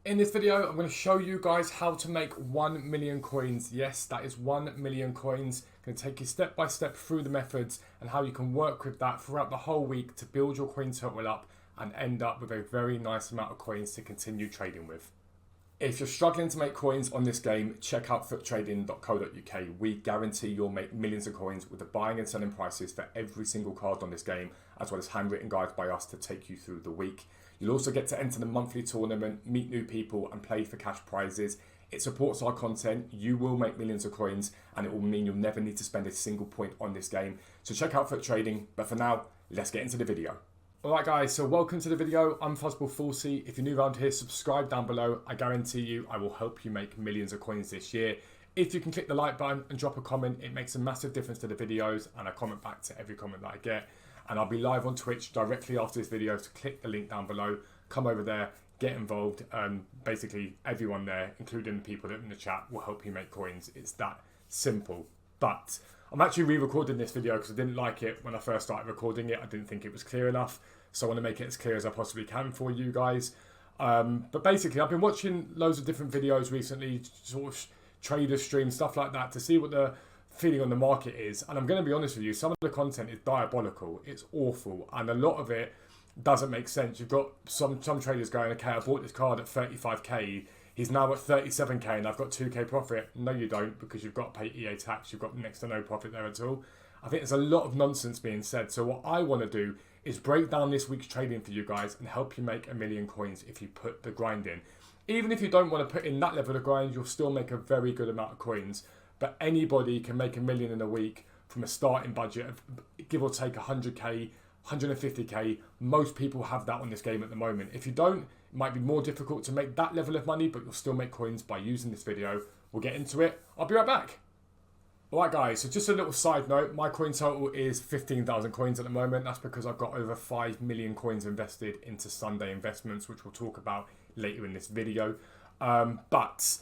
In this video, I'm going to show you guys how to make 1 million coins. Yes, that is 1 million coins. I'm going to take you step by step through the methods and how you can work with that throughout the whole week to build your coin total up and end up with a very nice amount of coins to continue trading with. If you're struggling to make coins on this game, check out footrading.co.uk. We guarantee you'll make millions of coins with the buying and selling prices for every single card on this game, as well as handwritten guides by us to take you through the week. You'll also get to enter the monthly tournament, meet new people and play for cash prizes. It supports our content, you will make millions of coins, and it will mean you'll never need to spend a single point on this game. So check out Foot Trading, but for now, let's get into the video. Alright guys, so welcome to the video. I'm Fuzzball40. If you're new around here, subscribe down below. I guarantee you I will help you make millions of coins this year. If you can click the like button and drop a comment, it makes a massive difference to the videos, and I comment back to every comment that I get. And I'll be live on Twitch directly after this video, so click the link down below. Come over there, get involved. Basically everyone there, including the people that are in the chat, will help you make coins. It's that simple. But I'm actually re-recording this video because I didn't like it when I first started recording it. I didn't think it was clear enough. So I want to make it as clear as I possibly can for you guys. But basically, I've been watching loads of different videos recently, sort of trader streams, stuff like that, to see what the feeling on the market is. And I'm going to be honest with you, some of the content is diabolical. It's awful. And a lot of it doesn't make sense. You've got some traders going, okay, I bought this card at 35k. He's now at 37k and I've got 2k profit. No, you don't, because you've got to pay EA tax. You've got next to no profit there at all. I think there's a lot of nonsense being said. So what I want to do is break down this week's trading for you guys and help you make a million coins if you put the grind in. Even if you don't want to put in that level of grind, you'll still make a very good amount of coins. But anybody can make a million in a week from a starting budget of give or take 100k, 150k. Most people have that on this game at the moment. If you don't, it might be more difficult to make that level of money, but you'll still make coins by using this video. We'll get into it. I'll be right back. Alright guys, so just a little side note, my coin total is 15,000 coins at the moment. That's because I've got over 5 million coins invested into Sunday investments, which we'll talk about later in this video. But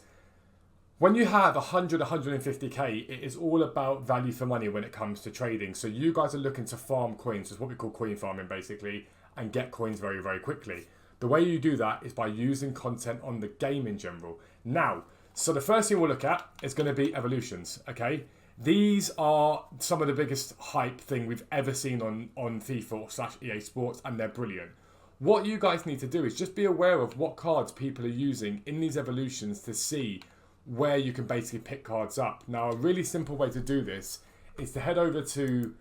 when you have 100, 150k, it is all about value for money when it comes to trading. So you guys are looking to farm coins, it's what we call coin farming basically, and get coins very, very quickly. The way you do that is by using content on the game in general. Now, so the first thing we'll look at is going to be evolutions, okay? These are some of the biggest hype thing we've ever seen on FIFA / EA Sports, and they're brilliant. What you guys need to do is just be aware of what cards people are using in these evolutions to see where you can basically pick cards up. Now, a really simple way to do this is to head over to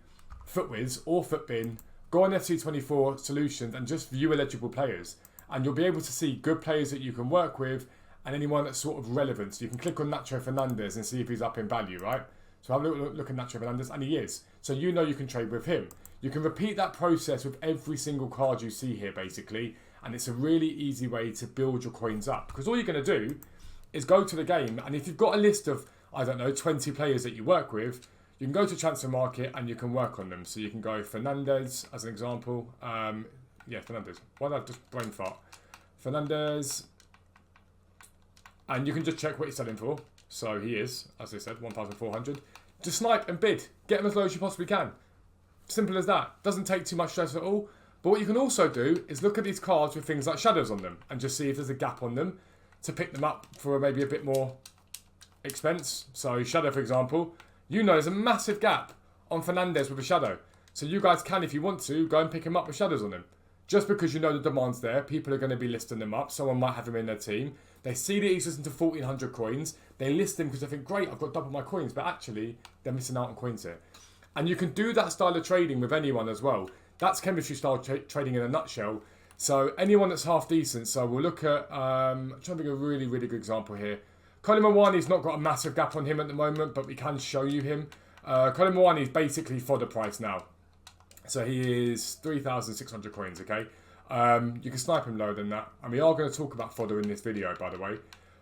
FootWiz or FootBin, go on FC24 Solutions and just view eligible players. And you'll be able to see good players that you can work with and anyone that's sort of relevant. So you can click on Nacho Fernandez and see if he's up in value, right? So have a look at Nacho Fernandez, and he is. So you know you can trade with him. You can repeat that process with every single card you see here, basically. And it's a really easy way to build your coins up. Because all you're going to do is go to the game, and if you've got a list of, I don't know, 20 players that you work with, you can go to Transfer Market and you can work on them. So you can go Fernandez as an example. Yeah, Fernandez. Why did I just brain fart? Fernandez. And you can just check what he's selling for. So he is, as I said, 1,400. Just snipe and bid. Get them as low as you possibly can. Simple as that. Doesn't take too much stress at all. But what you can also do is look at these cards with things like shadows on them and just see if there's a gap on them to pick them up for maybe a bit more expense. So shadow, for example, you know there's a massive gap on Fernandez with a shadow. So you guys can, if you want to, go and pick him up with shadows on them. Just because you know the demand's there, people are going to be listing them up. Someone might have him in their team. They see that he's listening to 1,400 coins. They list him because they think, great, I've got double my coins. But actually, they're missing out on coins here. And you can do that style of trading with anyone as well. That's chemistry style trading in a nutshell. So anyone that's half decent. So we'll look at, I'm trying to think of a really, really good example here. Colin Mwani's not got a massive gap on him at the moment, but we can show you him. Colin Mwani's basically fodder price now. So he is 3,600 coins, okay? You can snipe him lower than that. And we are going to talk about fodder in this video, by the way.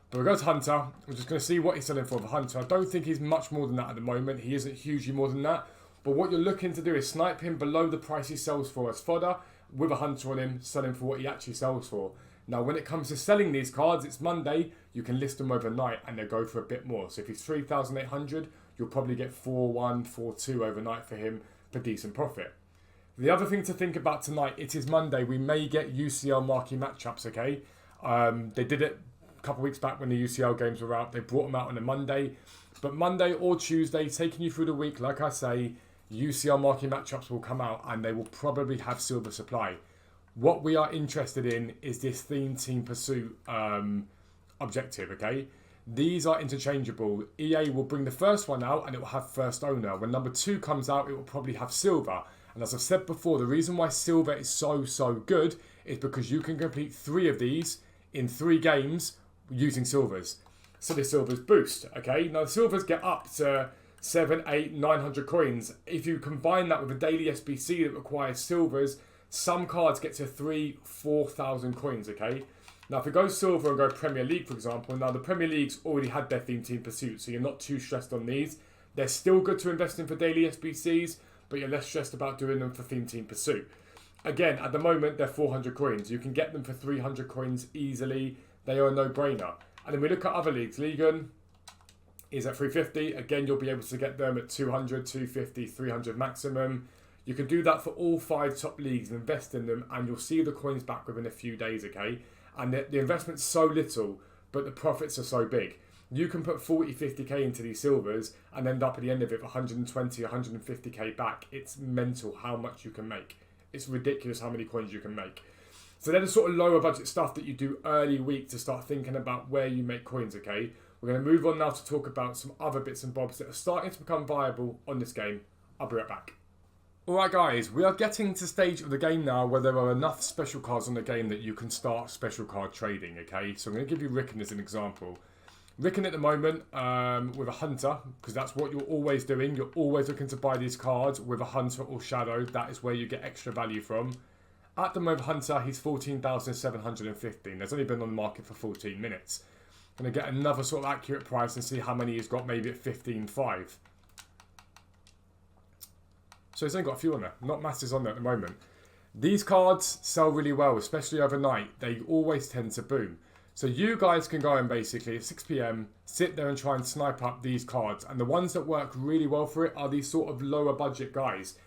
But we'll go to Hunter. We're just going to see what he's selling for Hunter. I don't think he's much more than that at the moment. He isn't hugely more than that. But what you're looking to do is snipe him below the price he sells for as fodder with a Hunter on him, selling for what he actually sells for. Now, when it comes to selling these cards, it's Monday. You can list them overnight and they'll go for a bit more. So if he's 3,800, you'll probably get 4-1, 4-2 overnight for him for decent profit. The other thing to think about tonight, it is Monday. We may get UCL marquee matchups, okay? They did it a couple of weeks back when the UCL games were out. They brought them out on a Monday. But Monday or Tuesday, taking you through the week, like I say, UCL marquee matchups will come out and they will probably have silver supply. What we are interested in is this theme team pursuit objective, okay? These are interchangeable. EA will bring the first one out and it will have first owner. When number 2 comes out, it will probably have silver. And as I've said before, the reason why silver is so good is because you can complete 3 of these in 3 games using silvers. So the silvers boost, okay? Now the silvers get up to 7, 8, 900 coins. If you combine that with a daily SBC that requires silvers, some cards get to 3,000, 4,000 coins, okay? Now if we go silver and go Premier League, for example, now the Premier League's already had their theme team pursuit, so you're not too stressed on these. They're still good to invest in for daily SBCs, but you're less stressed about doing them for theme team pursuit. Again, at the moment, they're 400 coins. You can get them for 300 coins easily. They are a no-brainer. And then we look at other leagues. Ligue 1 is at 350. Again, you'll be able to get them at 200, 250, 300 maximum. You can do that for all 5 top leagues and invest in them, and you'll see the coins back within a few days, okay? And the investment's so little, but the profits are so big. You can put 40, 50k into these silvers and end up at the end of it with 120, 150k back. It's mental how much you can make. It's ridiculous how many coins you can make. So they're the sort of lower budget stuff that you do early week to start thinking about where you make coins, okay? We're going to move on now to talk about some other bits and bobs that are starting to become viable on this game. I'll be right back. Alright guys, we are getting to the stage of the game now where there are enough special cards on the game that you can start special card trading, okay? So I'm going to give you Rickon as an example. Rickon at the moment with a Hunter, because that's what you're always doing. You're always looking to buy these cards with a Hunter or Shadow. That is where you get extra value from. At the moment, Hunter, he's 14,715. There's only been on the market for 14 minutes. Going to get another sort of accurate price and see how many he's got, maybe at 15.5. So he's only got a few on there. Not masses on there at the moment. These cards sell really well, especially overnight. They always tend to boom. So you guys can go and basically at 6 PM, sit there and try and snipe up these cards. And the ones that work really well for it are these sort of lower budget guys.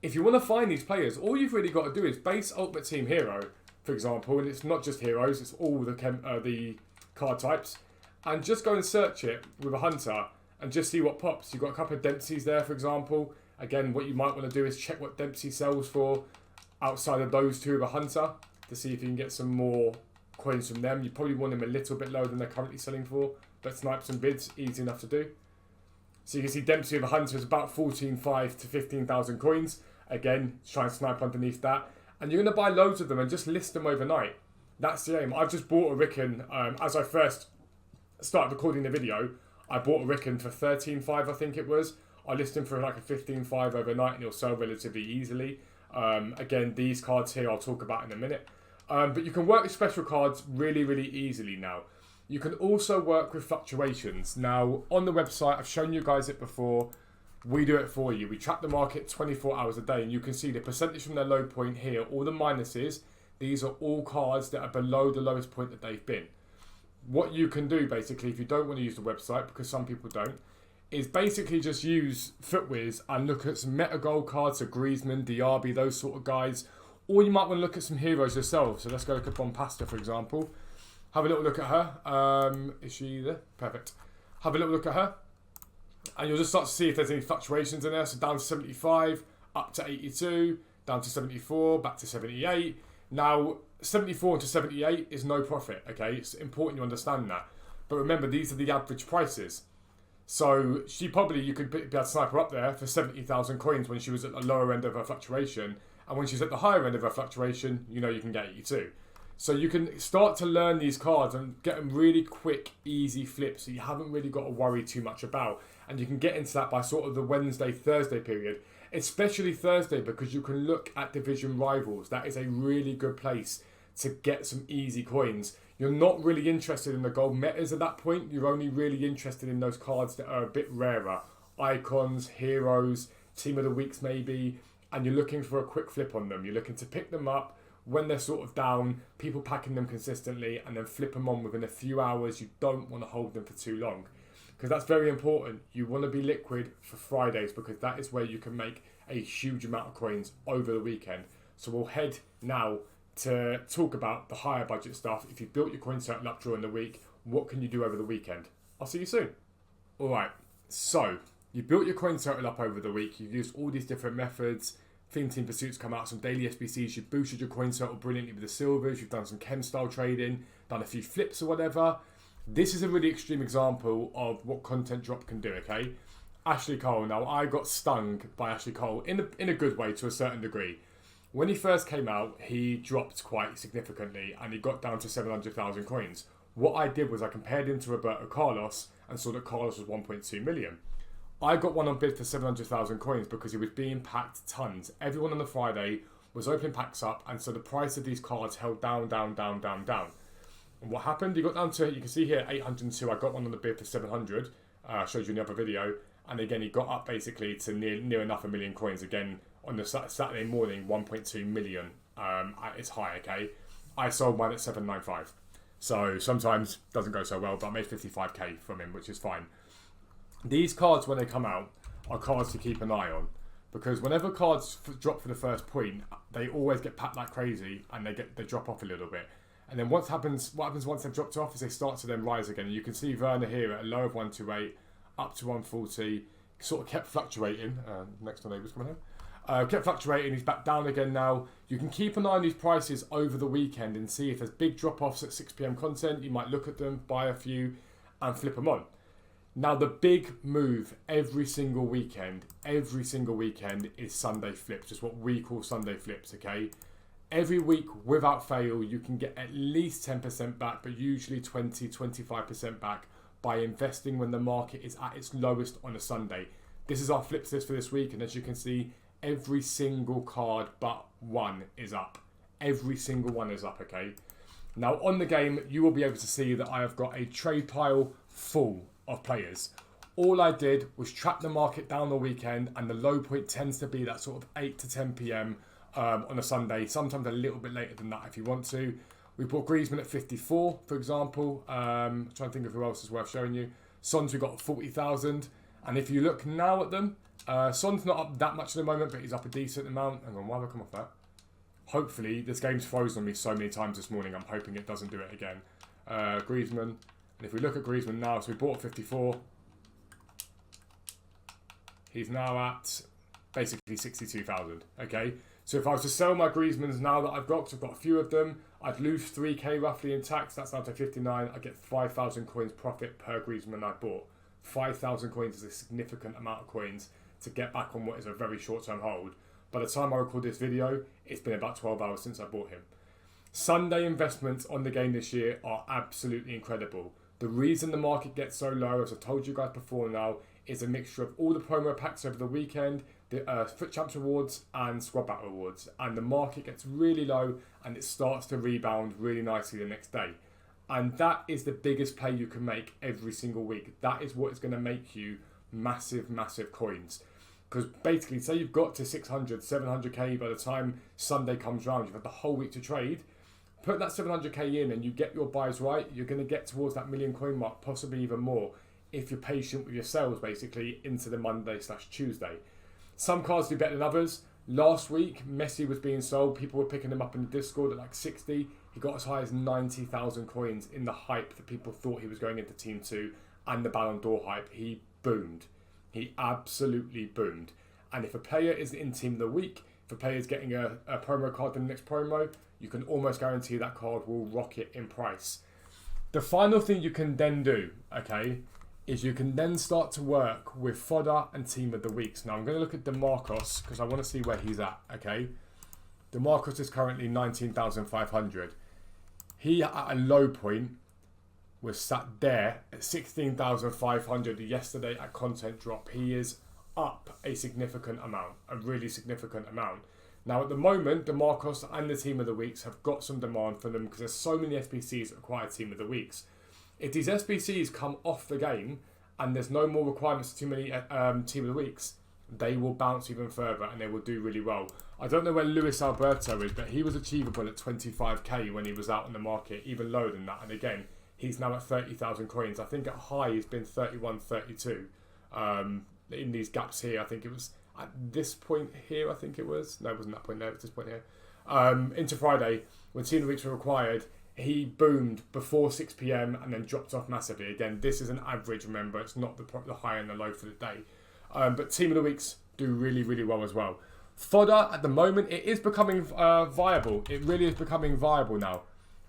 If you want to find these players, all you've really got to do is base Ultimate Team Hero, for example, and it's not just heroes, it's all the card types, and just go and search it with a Hunter and just see what pops. You've got a couple of Dempseys there, for example. Again, what you might want to do is check what Dempsey sells for outside of those two with a Hunter to see if you can get some more coins from them. You probably want them a little bit lower than they're currently selling for, but snipe some bids, easy enough to do. So you can see Dempsey with a Hunter is about 14,500 to 15,000 coins. Again, try and snipe underneath that. And you're going to buy loads of them and just list them overnight. That's the aim. I've just bought a Rickon. As I first started recording the video, I bought a Rickon for 13.5, I think it was. I list him for like a 15.5 overnight and he'll sell relatively easily. Again, these cards here I'll talk about in a minute. But you can work with special cards really, really easily now. You can also work with fluctuations. Now, on the website, I've shown you guys it before. We do it for you. We track the market 24 hours a day, and you can see the percentage from their low point here, all the minuses. These are all cards that are below the lowest point that they've been. What you can do, basically, if you don't want to use the website, because some people don't, is basically just use FootWiz and look at some meta gold cards, so Griezmann, Diaby, those sort of guys. Or you might want to look at some heroes yourself. So let's go look at Bompasta, for example. Have a little look at her. Is she there? Perfect. Have a little look at her. And you'll just start to see if there's any fluctuations in there. So down to 75, up to 82, down to 74, back to 78. Now, 74 to 78 is no profit, okay? It's important you understand that. But remember, these are the average prices. So she probably, you could be able to snipe her up there for 70,000 coins when she was at the lower end of her fluctuation. And when she's at the higher end of her fluctuation, you know you can get 82. So you can start to learn these cards and get them really quick, easy flips that you haven't really got to worry too much about. And you can get into that by sort of the Wednesday, Thursday period. Especially Thursday, because you can look at division rivals. That is a really good place to get some easy coins. You're not really interested in the gold metas at that point. You're only really interested in those cards that are a bit rarer. Icons, heroes, team of the weeks maybe. And you're looking for a quick flip on them. You're looking to pick them up when they're sort of down, people packing them consistently, and then flip them on within a few hours. You don't want to hold them for too long, because that's very important. You want to be liquid for Fridays, because that is where you can make a huge amount of coins over the weekend. So we'll head now to talk about the higher budget stuff. If you've built your coin circle up during the week, what can you do over the weekend? I'll see you soon. All right, so you built your coin circle up over the week. You've used all these different methods. Theme Team Pursuits come out, some daily SBCs. You've boosted your coin circle brilliantly with the silvers. You've done some chem style trading, done a few flips or whatever. This is a really extreme example of what content drop can do, okay? Ashley Cole. Now, I got stung by Ashley Cole in a good way to a certain degree. When he first came out, he dropped quite significantly and he got down to 700,000 coins. What I did was I compared him to Roberto Carlos and saw that Carlos was 1.2 million. I got one on bid for 700,000 coins because he was being packed tons. Everyone on the Friday was opening packs up, and so the price of these cards held down, down, down, down, down. And what happened? He got down to, you can see here, 802. I got one on the bid for 700. Showed you in the other video. And again, he got up basically to near enough a million coins. Again, on the Saturday morning, 1.2 million at its high, okay? I sold mine at 795. So sometimes doesn't go so well, but I made 55k from him, which is fine. These cards, when they come out, are cards to keep an eye on, because whenever cards drop for the first point, they always get packed like crazy and they drop off a little bit. And then what happens once they've dropped off is they start to then rise again. And you can see Werner here at a low of 128 up to 140, sort of kept fluctuating. Next door neighbour's coming home. Kept fluctuating. He's back down again now. You can keep an eye on these prices over the weekend and see if there's big drop-offs at 6 p.m. content. You might look at them, buy a few, and flip them on. Now, the big move every single weekend is Sunday flips, just what we call Sunday flips, okay? Every week, without fail, you can get at least 10% back, but usually 20, 25% back by investing when the market is at its lowest on a Sunday. This is our flips list for this week, and as you can see, every single card but one is up. Every single one is up, okay? Now, on the game, you will be able to see that I have got a trade pile full of players. All I did was track the market down the weekend, and the low point tends to be that sort of 8 to 10 p.m. On a Sunday, sometimes a little bit later than that if you want to. We bought Griezmann at 54, for example. Trying to think of who else is worth showing you. Son's we got 40,000, and if you look now at them, Son's not up that much at the moment, but he's up a decent amount. Hang on, why have I come off that? Hopefully, this game's frozen on me so many times this morning, I'm hoping it doesn't do it again. Griezmann. And if we look at Griezmann now, so we bought 54. He's now at basically 62,000. Okay, so if I was to sell my Griezmanns now that I've got, because I've got a few of them, I'd lose 3k roughly in tax. That's down to 59. I get 5,000 coins profit per Griezmann I bought. 5,000 coins is a significant amount of coins to get back on what is a very short-term hold. By the time I record this video, it's been about 12 hours since I bought him. Sunday investments on the game this year are absolutely incredible. The reason the market gets so low, as I told you guys before now, is a mixture of all the promo packs over the weekend, the Foot Champs rewards and Squad Battle rewards. And the market gets really low and it starts to rebound really nicely the next day. And that is the biggest play you can make every single week. That is what is going to make you massive, massive coins. Because basically, say you've got to 600, 700k by the time Sunday comes round, you've had the whole week to trade. Put that 700k in and you get your buys right, you're going to get towards that million coin mark, possibly even more, if you're patient with your sales, basically, into the Monday/Tuesday. Some cards do better than others. Last week, Messi was being sold. People were picking him up in the Discord at like 60. He got as high as 90,000 coins in the hype that people thought he was going into Team 2 and the Ballon d'Or hype. He boomed. He absolutely boomed. And if a player is in Team of the Week, if a player is getting a promo card in the next promo, you can almost guarantee that card will rocket in price. The final thing you can then do, okay, is you can then start to work with fodder and Team of the Weeks. Now I'm going to look at DeMarcos because I want to see where he's at, okay? DeMarcos is currently 19,500. He, at a low point, was sat there at 16,500 yesterday at content drop. He is up a significant amount, a really significant amount. Now, at the moment, DeMarcos and the Team of the Weeks have got some demand for them because there's so many SBCs that require Team of the Weeks. If these SBCs come off the game and there's no more requirements for too many Team of the Weeks, they will bounce even further and they will do really well. I don't know where Luis Alberto is, but he was achievable at 25k when he was out on the market, even lower than that. And again, he's now at 30,000 coins. I think at high he's been 31, 32. In these gaps here, I think it was at this point here, I think it was. No, it wasn't that point there, it was this point here. Into Friday, when Team of the Weeks were required, he boomed before 6 p.m. and then dropped off massively. Again, this is an average, remember, it's not the high and the low for the day. But Team of the Weeks do really, really well as well. Fodder, at the moment, it is becoming viable. It really is becoming viable now.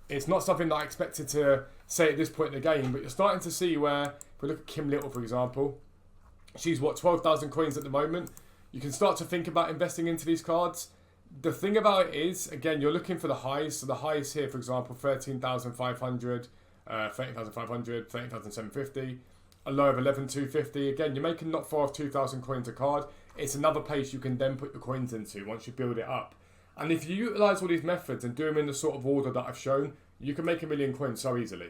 It's not something that I expected to say at this point in the game, but you're starting to see where, if we look at Kim Little, for example, she's, 12,000 coins at the moment. You can start to think about investing into these cards. The thing about it is, again, you're looking for the highs. So the highs here, for example, 13,500, 13,500, 13,750, a low of 11,250. Again, you're making not far off 2,000 coins a card. It's another place you can then put your coins into once you build it up. And if you utilise all these methods and do them in the sort of order that I've shown, you can make 1 million coins so easily.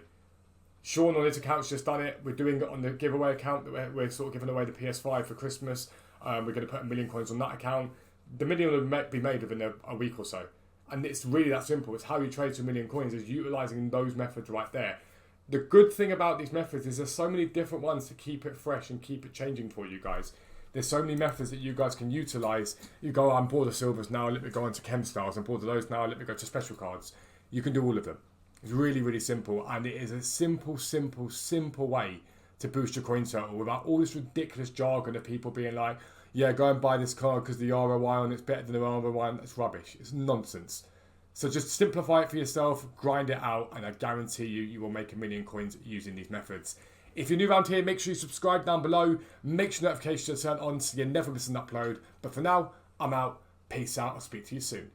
Sean on his account's just done it. We're doing it on the giveaway account that we're sort of giving away the PS5 for Christmas. We're going to put 1 million coins on that account. The million will be made within a week or so. And it's really that simple. It's how you trade to 1 million coins, is utilising those methods right there. The good thing about these methods is there's so many different ones to keep it fresh and keep it changing for you guys. There's so many methods that you guys can utilise. You go, I'm bored of silvers now, let me go on to chem styles. I'm bored of those now, let me go to special cards. You can do all of them. It's really, really simple. And it is a simple, simple, simple way to boost your coin total without all this ridiculous jargon of people being like, yeah, go and buy this card because the ROI on it's better than the ROI on. That's rubbish. It's nonsense. So just simplify it for yourself, grind it out, and I guarantee you will make 1 million coins using these methods. If you're new around here, make sure you subscribe down below. Make sure notifications are turned on so you never miss an upload. But for now, I'm out. Peace out. I'll speak to you soon.